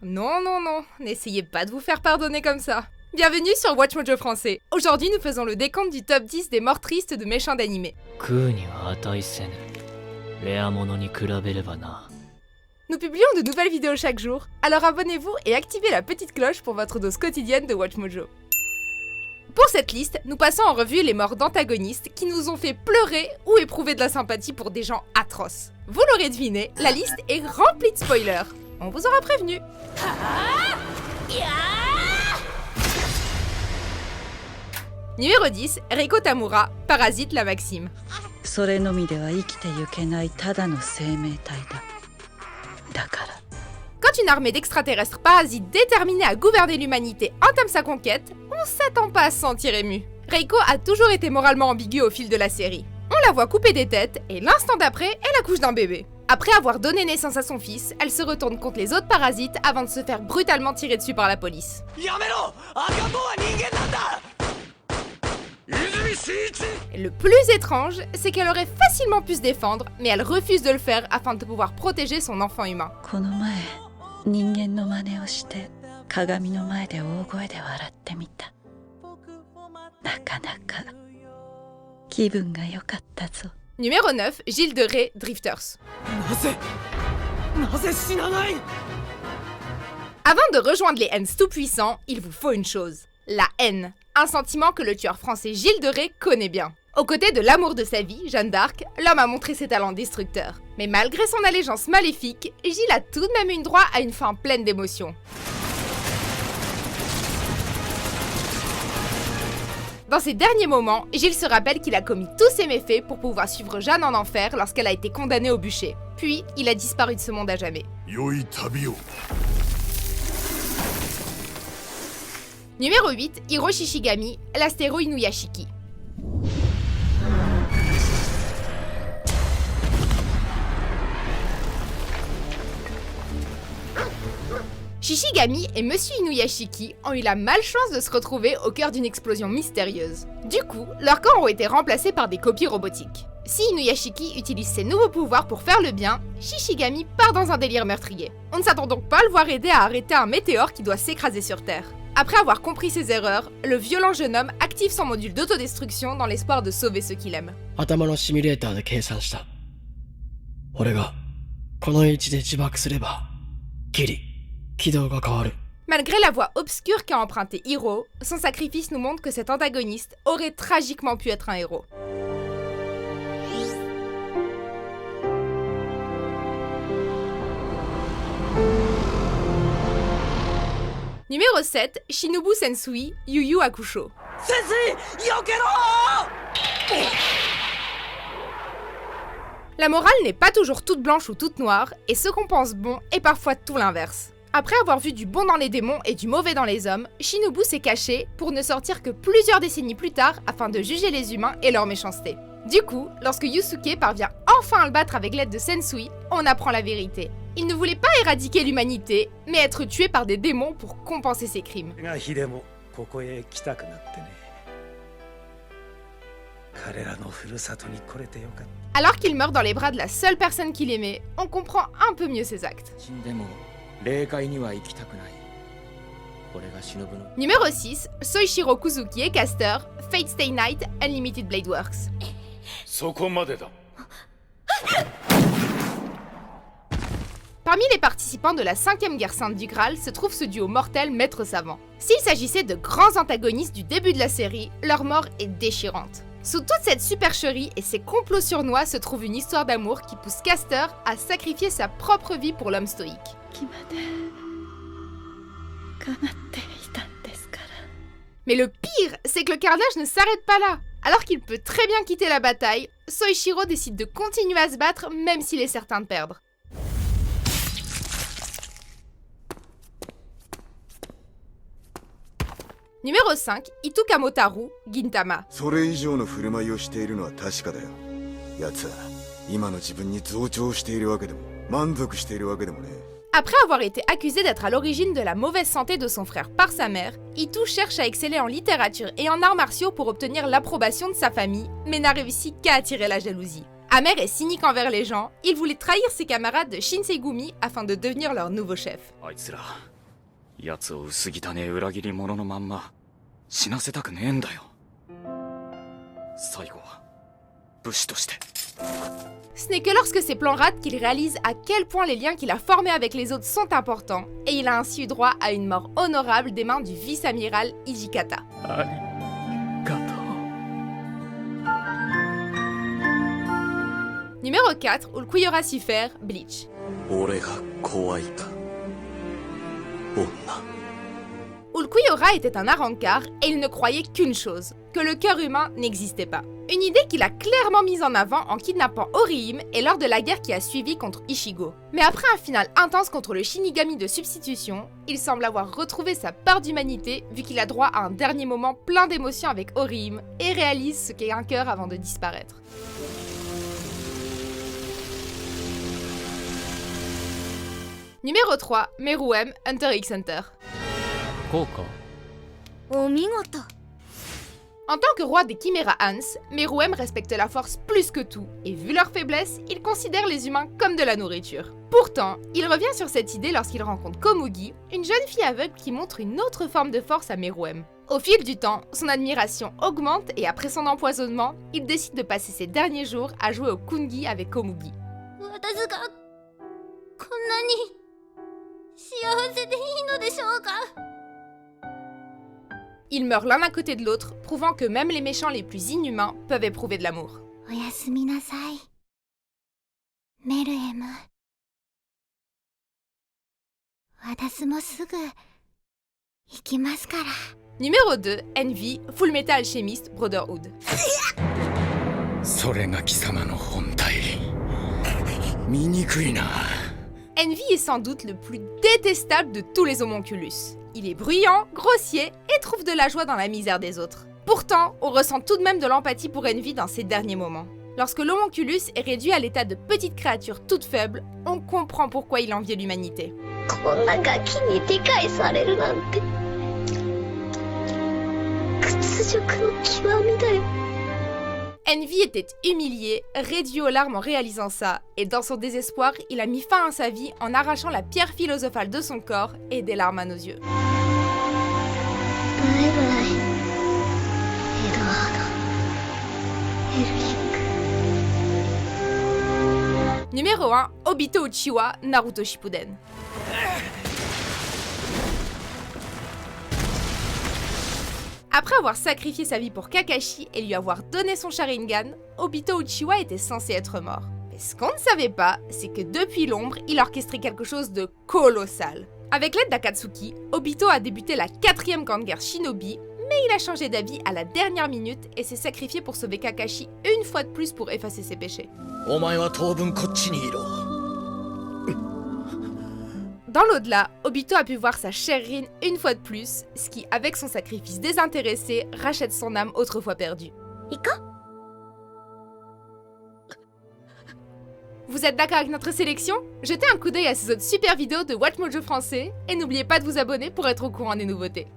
Non, non, non, n'essayez pas de vous faire pardonner comme ça. Bienvenue sur Watch Mojo français. Aujourd'hui, nous faisons le décompte du top 10 des morts tristes de méchants d'animé. Nous publions de nouvelles vidéos chaque jour, alors abonnez-vous et activez la petite cloche pour votre dose quotidienne de Watch Mojo. Pour cette liste, nous passons en revue les morts d'antagonistes qui nous ont fait pleurer ou éprouver de la sympathie pour des gens atroces. Vous l'aurez deviné, la liste est remplie de spoilers. On vous aura prévenu. Numéro 10, Reiko Tamura, Parasite la Maxime. Quand une armée d'extraterrestres parasites déterminée à gouverner l'humanité entame sa conquête, on s'attend pas à se sentir ému. Reiko a toujours été moralement ambiguë au fil de la série. On la voit couper des têtes et l'instant d'après, elle accouche d'un bébé. Après avoir donné naissance à son fils, elle se retourne contre les autres parasites avant de se faire brutalement tirer dessus par la police. Et le plus étrange, c'est qu'elle aurait facilement pu se défendre, mais elle refuse de le faire afin de pouvoir protéger son enfant humain. Numéro 9, Gilles de Rais, Drifters. Avant de rejoindre les Huns tout-puissants, il vous faut une chose. La haine. Un sentiment que le tueur français Gilles de Rais connaît bien. Aux côtés de l'amour de sa vie, Jeanne d'Arc, l'homme a montré ses talents destructeurs. Mais malgré son allégeance maléfique, Gilles a tout de même eu droit à une fin pleine d'émotions. Dans ses derniers moments, Gilles se rappelle qu'il a commis tous ses méfaits pour pouvoir suivre Jeanne en enfer lorsqu'elle a été condamnée au bûcher. Puis, il a disparu de ce monde à jamais. Numéro 8, Hiro Shishigami, l'astéro Inuyashiki. Shishigami et Monsieur Inuyashiki ont eu la malchance de se retrouver au cœur d'une explosion mystérieuse. Du coup, leurs corps ont été remplacés par des copies robotiques. Si Inuyashiki utilise ses nouveaux pouvoirs pour faire le bien, Shishigami part dans un délire meurtrier. On ne s'attend donc pas à le voir aider à arrêter un météore qui doit s'écraser sur Terre. Après avoir compris ses erreurs, le violent jeune homme active son module d'autodestruction dans l'espoir de sauver ceux qu'il aime. Malgré la voie obscure qu'a empruntée Hiro, son sacrifice nous montre que cet antagoniste aurait tragiquement pu être un héros. Numéro 7, Shinobu Sensui, Yu Yu Hakusho. La morale n'est pas toujours toute blanche ou toute noire, et ce qu'on pense bon est parfois tout l'inverse. Après avoir vu du bon dans les démons et du mauvais dans les hommes, Shinobu s'est caché pour ne sortir que plusieurs décennies plus tard afin de juger les humains et leur méchanceté. Du coup, lorsque Yusuke parvient enfin à le battre avec l'aide de Sensui, on apprend la vérité. Il ne voulait pas éradiquer l'humanité, mais être tué par des démons pour compenser ses crimes. Alors qu'il meurt dans les bras de la seule personne qu'il aimait, on comprend un peu mieux ses actes. Numéro 6, Soichiro Kuzuki et Caster, Fate Stay Night, Unlimited Blade Works. Parmi les participants de la 5e guerre sainte du Graal se trouve ce duo mortel Maître Savant. S'il s'agissait de grands antagonistes du début de la série, leur mort est déchirante. Sous toute cette supercherie et ces complots surnois se trouve une histoire d'amour qui pousse Caster à sacrifier sa propre vie pour l'homme stoïque. Mais le pire, c'est que le carnage ne s'arrête pas là. Alors qu'il peut très bien quitter la bataille, Soichiro décide de continuer à se battre même s'il est certain de perdre. Numéro 5, Ituka Motaru, Gintama. Après avoir été accusé d'être à l'origine de la mauvaise santé de son frère par sa mère, Itu cherche à exceller en littérature et en arts martiaux pour obtenir l'approbation de sa famille, mais n'a réussi qu'à attirer la jalousie. Amer et cynique envers les gens, il voulait trahir ses camarades de Shinsegumi afin de devenir leur nouveau chef. 奴を薄汚ねえ裏切り者のまんま死なせたくねえんだよ。最後は武士として。Ce n'est que lorsque ses plans ratent qu'il réalise à quel point les liens qu'il a formés avec les autres sont importants, et il a ainsi eu droit à une mort honorable des mains du vice-amiral Hijikata. Numéro 4, Ulquiorra Cifer, Bleach. Ulquiorra était un Arrancar et il ne croyait qu'une chose, que le cœur humain n'existait pas. Une idée qu'il a clairement mise en avant en kidnappant Orihime et lors de la guerre qui a suivi contre Ichigo. Mais après un final intense contre le Shinigami de substitution, il semble avoir retrouvé sa part d'humanité vu qu'il a droit à un dernier moment plein d'émotions avec Orihime et réalise ce qu'est un cœur avant de disparaître. Numéro 3, Meruem, Hunter x Hunter. En tant que roi des Chimera Ants, Meruem respecte la force plus que tout, et vu leur faiblesse, il considère les humains comme de la nourriture. Pourtant, il revient sur cette idée lorsqu'il rencontre Komugi, une jeune fille aveugle qui montre une autre forme de force à Meruem. Au fil du temps, son admiration augmente et après son empoisonnement, il décide de passer ses derniers jours à jouer au kungi avec Komugi. Ils meurent l'un à côté de l'autre, prouvant que même les méchants les plus inhumains peuvent éprouver de l'amour. Numéro 2, Envy, Fullmetal Alchemist Brotherhood. Envy est sans doute le plus détestable de tous les homonculus. Il est bruyant, grossier et trouve de la joie dans la misère des autres. Pourtant, on ressent tout de même de l'empathie pour Envy dans ses derniers moments. Lorsque l'homonculus est réduit à l'état de petite créature toute faible, on comprend pourquoi il enviait l'humanité. Envy était humilié, réduit aux larmes en réalisant ça, et dans son désespoir, il a mis fin à sa vie en arrachant la pierre philosophale de son corps et des larmes à nos yeux. Numéro 1, Obito Uchiwa, Naruto Shippuden. Après avoir sacrifié sa vie pour Kakashi et lui avoir donné son Sharingan, Obito Uchiwa était censé être mort. Mais ce qu'on ne savait pas, c'est que depuis l'ombre, il orchestrait quelque chose de colossal. Avec l'aide d'Akatsuki, Obito a débuté la 4e grande guerre shinobi, mais il a changé d'avis à la dernière minute et s'est sacrifié pour sauver Kakashi une fois de plus pour effacer ses péchés. Dans l'au-delà, Obito a pu voir sa chère Rin une fois de plus, ce qui, avec son sacrifice désintéressé, rachète son âme autrefois perdue. Vous êtes d'accord avec notre sélection? Jetez un coup d'œil à ces autres super vidéos de WatchMojo français et n'oubliez pas de vous abonner pour être au courant des nouveautés.